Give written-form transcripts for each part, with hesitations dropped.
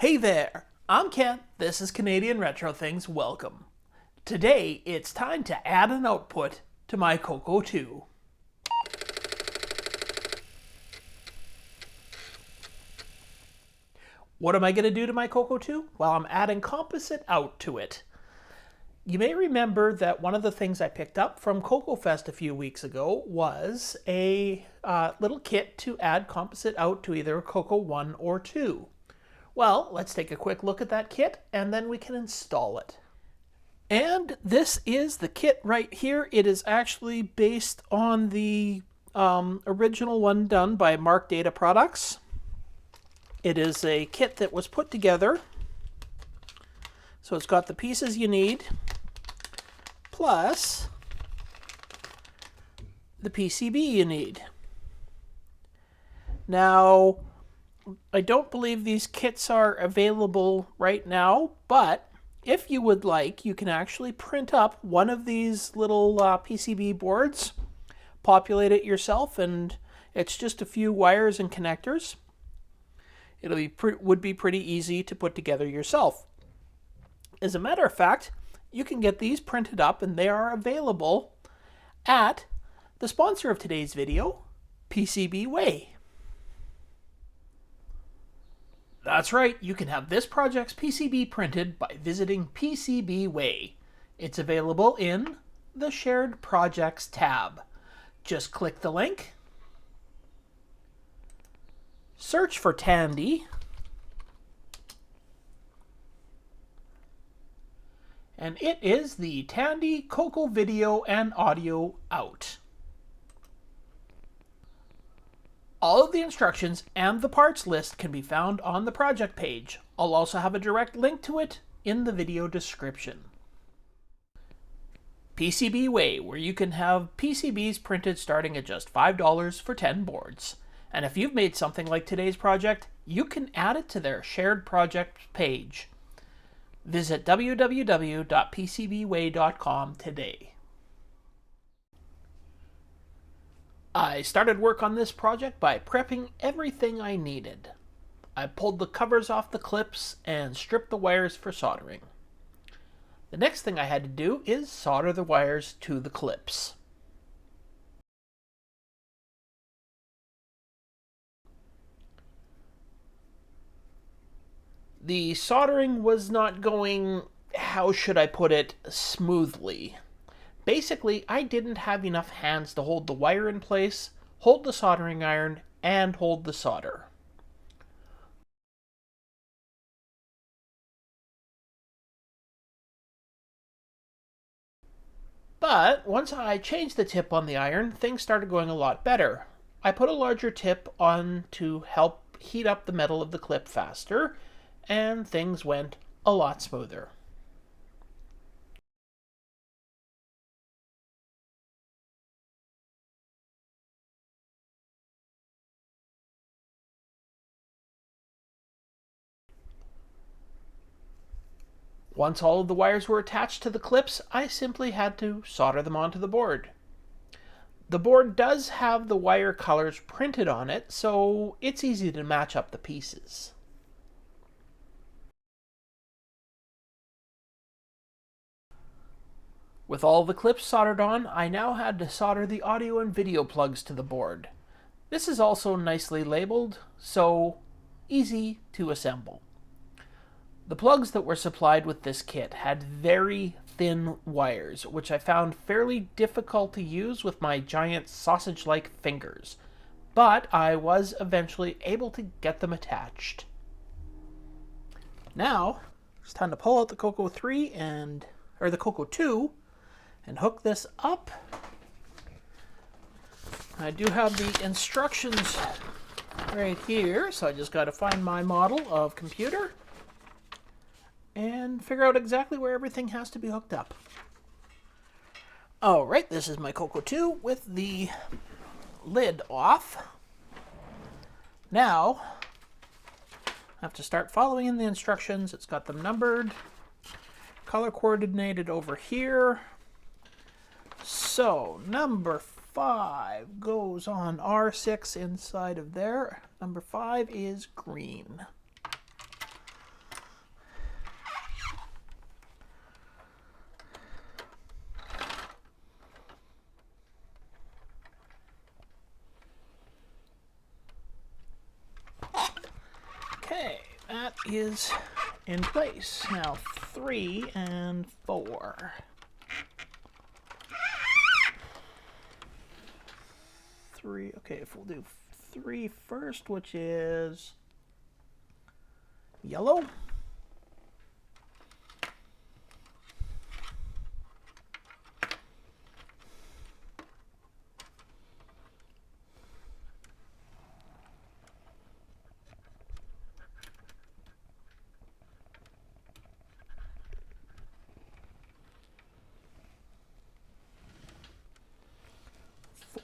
Hey there, I'm Ken. This is Canadian Retro Things. Welcome. Today, it's time to add an output to my CoCo 2. What am I going to do to my CoCo 2? Well, I'm adding Composite out to it. You may remember that one of the things I picked up from CoCo Fest a few weeks ago was a little kit to add Composite out to either CoCo 1 or 2. Well, let's take a quick look at that kit and then we can install it. And this is the kit right here. It is actually based on the original one done by Mark Data Products. It is a kit that was put together. So it's got the pieces you need, plus the PCB you need. Now, I don't believe these kits are available right now, but if you would like, you can actually print up one of these little PCB boards, populate it yourself, and it's just a few wires and connectors. Would be pretty easy to put together yourself. As a matter of fact, you can get these printed up and they are available at the sponsor of today's video, PCBWay. That's right, you can have this project's PCB printed by visiting PCBWay. It's available in the Shared Projects tab. Just click the link, search for Tandy, and it is the Tandy CoCo video and audio out. All of the instructions and the parts list can be found on the project page. I'll also have a direct link to it in the video description. PCBWay, where you can have PCBs printed starting at just $5 for 10 boards. And if you've made something like today's project, you can add it to their shared project page. Visit www.pcbway.com today. I started work on this project by prepping everything I needed. I pulled the covers off the clips and stripped the wires for soldering. The next thing I had to do is solder the wires to the clips. The soldering was not going, how should I put it, smoothly. Basically, I didn't have enough hands to hold the wire in place, hold the soldering iron, and hold the solder. But once I changed the tip on the iron, things started going a lot better. I put a larger tip on to help heat up the metal of the clip faster, and things went a lot smoother. Once all of the wires were attached to the clips, I simply had to solder them onto the board. The board does have the wire colors printed on it, so it's easy to match up the pieces. With all the clips soldered on, I now had to solder the audio and video plugs to the board. This is also nicely labeled, so easy to assemble. The plugs that were supplied with this kit had very thin wires, which I found fairly difficult to use with my giant sausage-like fingers, but I was eventually able to get them attached. Now, it's time to pull out the CoCo 3 or the CoCo 2 and hook this up. I do have the instructions right here, so I just got to find my model of computer and figure out exactly where everything has to be hooked up. Alright, this is my CoCo 2 with the lid off. Now, I have to start following in the instructions. It's got them numbered, color coordinated over here. So, number 5 goes on R6 inside of there. Number 5 is green. Okay, that is in place. Now 3 and 4. 3, okay, if we'll do 3 first, which is yellow.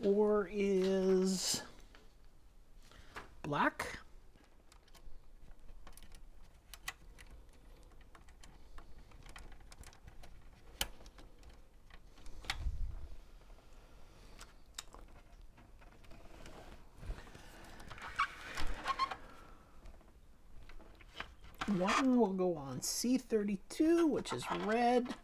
Four is black. One will go on C32, which is red.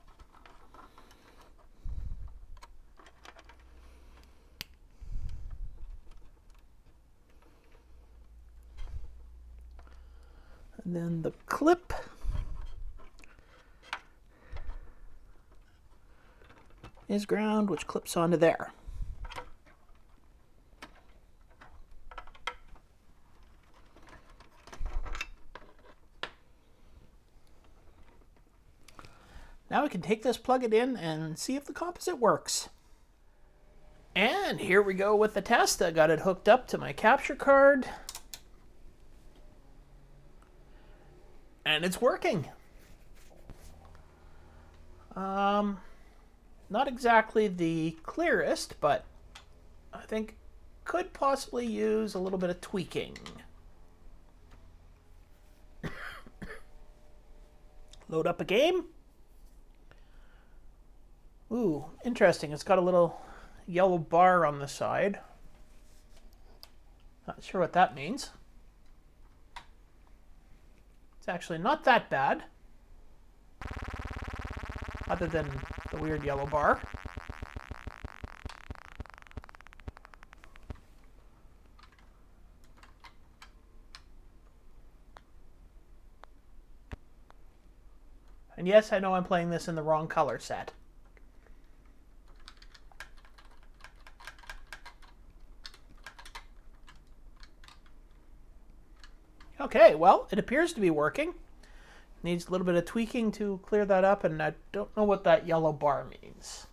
And then the clip is ground, which clips onto there. Now we can take this, plug it in, and see if the composite works. And here we go with the test. I got it hooked up to my capture card. And it's working. Not exactly the clearest, but I think could possibly use a little bit of tweaking. Load up a game. Ooh, interesting. It's got a little yellow bar on the side. Not sure what that means. It's actually not that bad, other than the weird yellow bar. And yes, I know I'm playing this in the wrong color set. Okay, well, it appears to be working. Needs a little bit of tweaking to clear that up, and I don't know what that yellow bar means.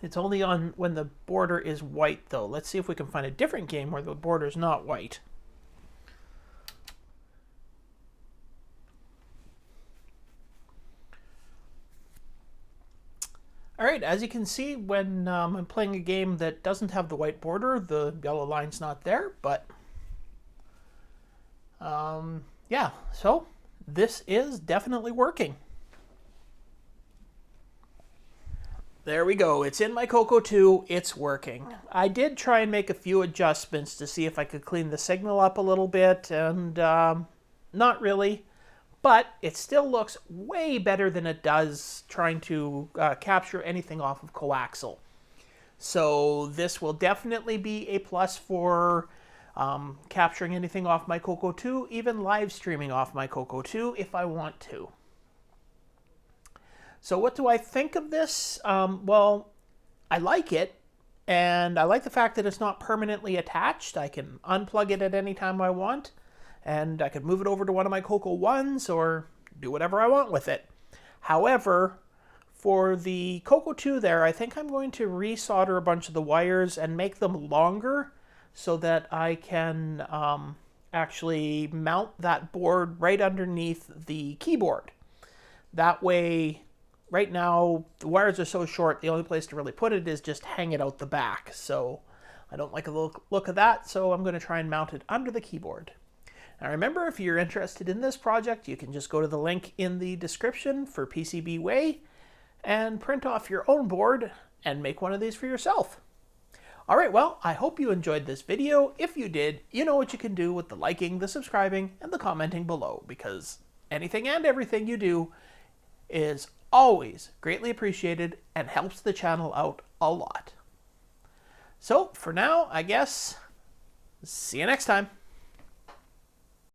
It's only on when the border is white, though. Let's see if we can find a different game where the border is not white. Alright, as you can see, when I'm playing a game that doesn't have the white border, the yellow line's not there, but yeah, so this is definitely working. There we go, it's in my CoCo 2, it's working. I did try and make a few adjustments to see if I could clean the signal up a little bit, and not really. But it still looks way better than it does trying to capture anything off of coaxial. So this will definitely be a plus for capturing anything off my CoCo 2, even live streaming off my CoCo 2 if I want to. So what do I think of this? Well, I like it, and I like the fact that it's not permanently attached. I can unplug it at any time I want. And I could move it over to one of my CoCo 1s or do whatever I want with it. However, for the CoCo 2 there, I think I'm going to resolder a bunch of the wires and make them longer so that I can actually mount that board right underneath the keyboard. That way, right now, the wires are so short, the only place to really put it is just hang it out the back. So I don't like the look of that, so I'm going to try and mount it under the keyboard. Now remember, if you're interested in this project, you can just go to the link in the description for PCBWay and print off your own board and make one of these for yourself. Alright, well, I hope you enjoyed this video. If you did, you know what you can do with the liking, the subscribing, and the commenting below, because anything and everything you do is always greatly appreciated and helps the channel out a lot. So, for now, I guess, see you next time.